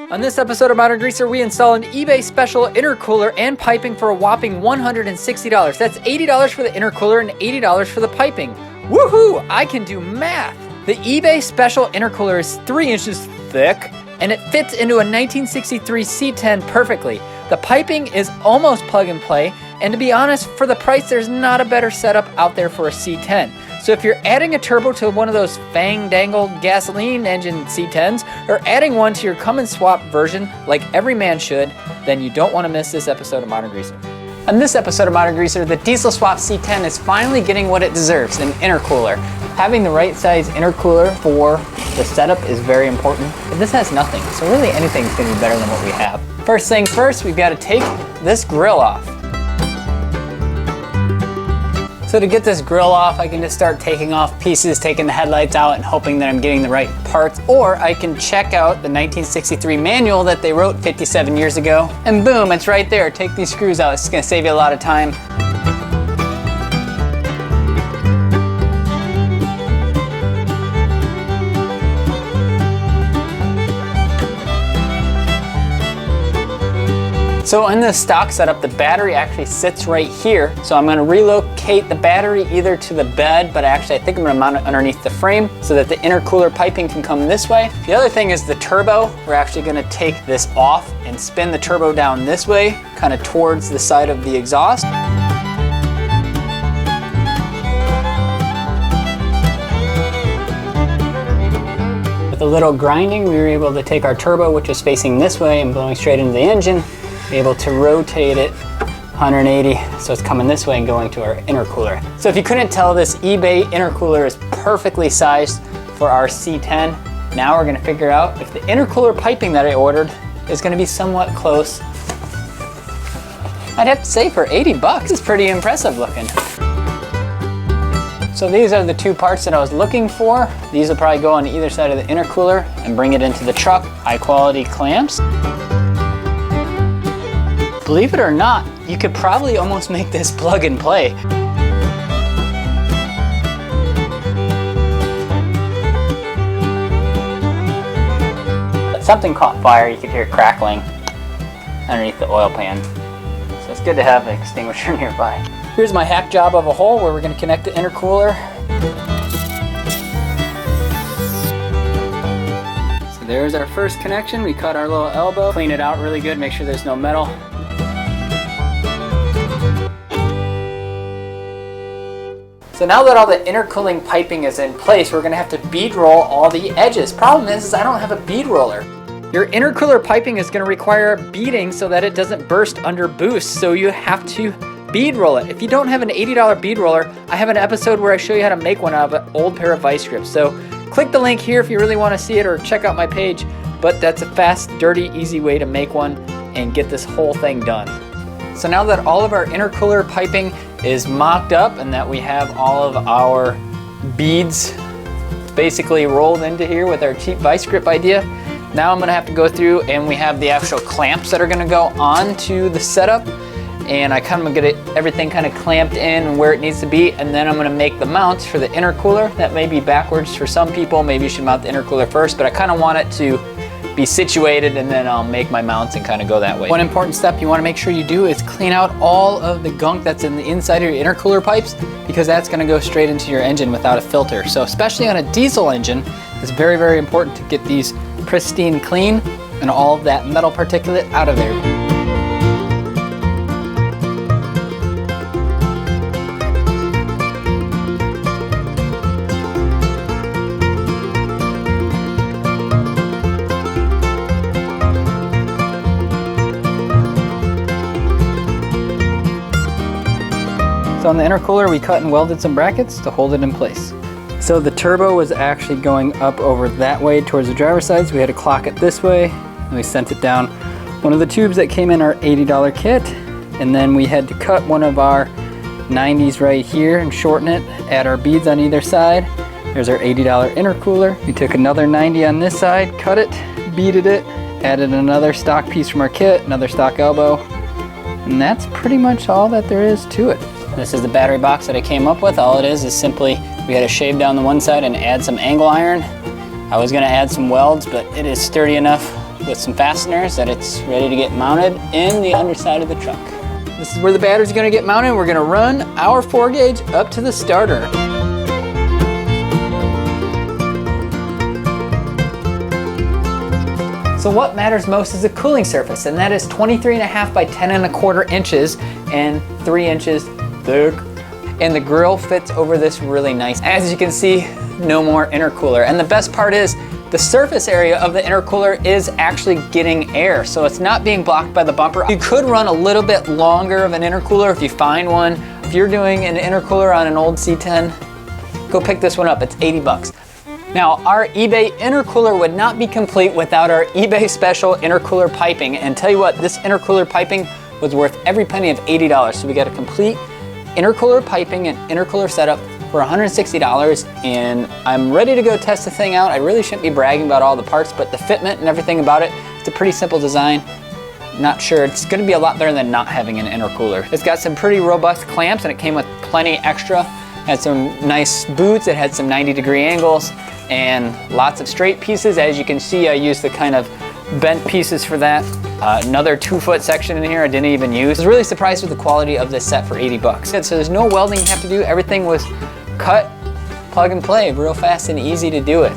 On this episode of Modern Greaser, we install an eBay special intercooler and piping for a whopping $160. That's $80 for the intercooler and $80 for the piping. Woohoo! I can do math! The eBay special intercooler is 3 inches thick and it fits into a 1963 C10 perfectly. The piping is almost plug and play, and to be honest, for the price, there's not a better setup out there for a C10. So if you're adding a turbo to one of those fang-dangled gasoline engine C10s, or adding one to your Cummins swap version like every man should, then you don't want to miss this episode of Modern Greaser. On this episode of Modern Greaser, the diesel swap C10 is finally getting what it deserves, an intercooler. Having the right size intercooler for the setup is very important, but this has nothing, so really anything's going to be better than what we have. First things first, we've got to take this grill off. So to get this grill off, I can just start taking off pieces, taking the headlights out and hoping that I'm getting the right parts. Or I can check out the 1963 manual that they wrote 57 years ago, and boom, it's right there. Take these screws out. It's gonna save you a lot of time. So in the stock setup, the battery actually sits right here. So I'm gonna relocate the battery either to the bed, but actually I think I'm gonna mount it underneath the frame so that the intercooler piping can come this way. The other thing is the turbo. We're actually gonna take this off and spin the turbo down this way, kind of towards the side of the exhaust. With a little grinding, we were able to take our turbo, which is facing this way and blowing straight into the engine, be able to rotate it 180 so it's coming this way and going to our intercooler. So if you couldn't tell, this eBay intercooler is perfectly sized for our C10. Now we're gonna figure out if the intercooler piping that I ordered is gonna be somewhat close. I'd have to say for 80 bucks, it's pretty impressive looking. So these are the 2 parts that I was looking for. These will probably go on either side of the intercooler and bring it into the truck. High quality clamps. Believe it or not, you could probably almost make this plug and play. Something caught fire, you could hear it crackling underneath the oil pan. So it's good to have an extinguisher nearby. Here's my hack job of a hole where we're gonna connect the intercooler. So there's our first connection. We cut our little elbow, clean it out really good, make sure there's no metal. So now that all the intercooling piping is in place, we're gonna have to bead roll all the edges. Problem is I don't have a bead roller. Your intercooler piping is gonna require beading so that it doesn't burst under boost, so you have to bead roll it. If you don't have an $80 bead roller, I have an episode where I show you how to make one out of an old pair of vice grips. So click the link here if you really wanna see it, or check out my page, but that's a fast, dirty, easy way to make one and get this whole thing done. So now that all of our intercooler piping is mocked up and that we have all of our beads basically rolled into here with our cheap vice grip idea, now I'm gonna have to go through and we have the actual clamps that are gonna go onto the setup, and I kind of get everything kind of clamped in where it needs to be, and then I'm gonna make the mounts for the intercooler. That may be backwards for some people, maybe you should mount the intercooler first, but I kind of want it to be situated and then I'll make my mounts and kind of go that way. One important step you want to make sure you do is clean out all of the gunk that's in the inside of your intercooler pipes, because that's going to go straight into your engine without a filter. So especially on a diesel engine, it's very, very important to get these pristine clean and all of that metal particulate out of there. So on the intercooler, we cut and welded some brackets to hold it in place. So the turbo was actually going up over that way towards the driver's side, so we had to clock it this way, and we sent it down one of the tubes that came in our $80 kit, and then we had to cut one of our 90s right here and shorten it, add our beads on either side. There's our $80 intercooler. We took another 90 on this side, cut it, beaded it, added another stock piece from our kit, another stock elbow, and that's pretty much all that there is to it. This is the battery box that I came up with. All it is simply we had to shave down the one side and add some angle iron. I was gonna add some welds, but it is sturdy enough with some fasteners that it's ready to get mounted in the underside of the truck. This is where the battery's gonna get mounted. We're gonna run our 4-gauge up to the starter. So what matters most is the cooling surface, and that is 23.5 by 10.25 inches and 3 inches thick. And the grill fits over this really nice. As you can see, no more intercooler. And the best part is the surface area of the intercooler is actually getting air, so it's not being blocked by the bumper. You could run a little bit longer of an intercooler if you find one. If you're doing an intercooler on an old C10, go pick this one up, it's 80 bucks. Now, our eBay intercooler would not be complete without our eBay special intercooler piping. And tell you what, this intercooler piping was worth every penny of $80. So we got a complete intercooler piping and intercooler setup for $160, and I'm ready to go test the thing out. I really shouldn't be bragging about all the parts, but the fitment and everything about it, it's a pretty simple design. Not sure, it's gonna be a lot better than not having an intercooler. It's got some pretty robust clamps, and it came with plenty extra. Had some nice boots, it had some 90-degree angles, and lots of straight pieces. As you can see, I used the kind of bent pieces for that. Another 2-foot section in here I didn't even use. I was really surprised with the quality of this set for 80 bucks. So there's no welding you have to do. Everything was cut, plug and play, real fast and easy to do it.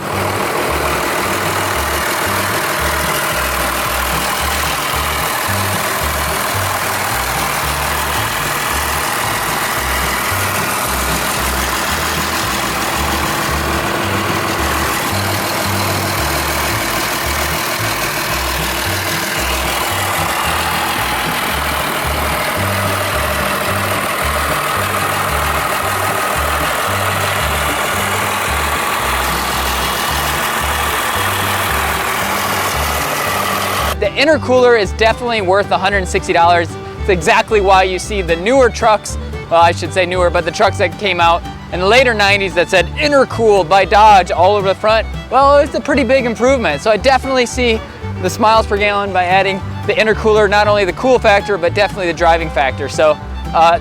The intercooler is definitely worth $160. It's exactly why you see the newer trucks, well, I should say newer, but the trucks that came out in the later 90s that said intercooled by Dodge all over the front. Well, it's a pretty big improvement. So I definitely see the miles per gallon by adding the intercooler, not only the cool factor, but definitely the driving factor. So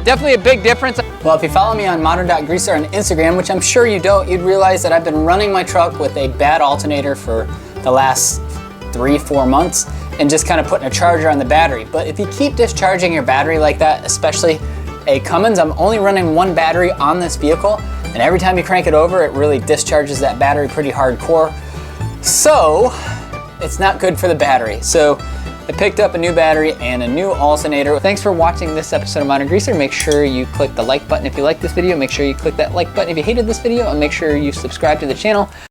definitely a big difference. Well, if you follow me on modern.greaser on Instagram, which I'm sure you don't, you'd realize that I've been running my truck with a bad alternator for the last 3-4 months and just kind of putting a charger on the battery. But if you keep discharging your battery like that, especially a Cummins, I'm only running one battery on this vehicle, and every time you crank it over, it really discharges that battery pretty hardcore. So it's not good for the battery. So I picked up a new battery and a new alternator. Thanks for watching this episode of Modern Greaser. Make sure you click the like button if you like this video. Make sure you click that like button if you hated this video, and make sure you subscribe to the channel.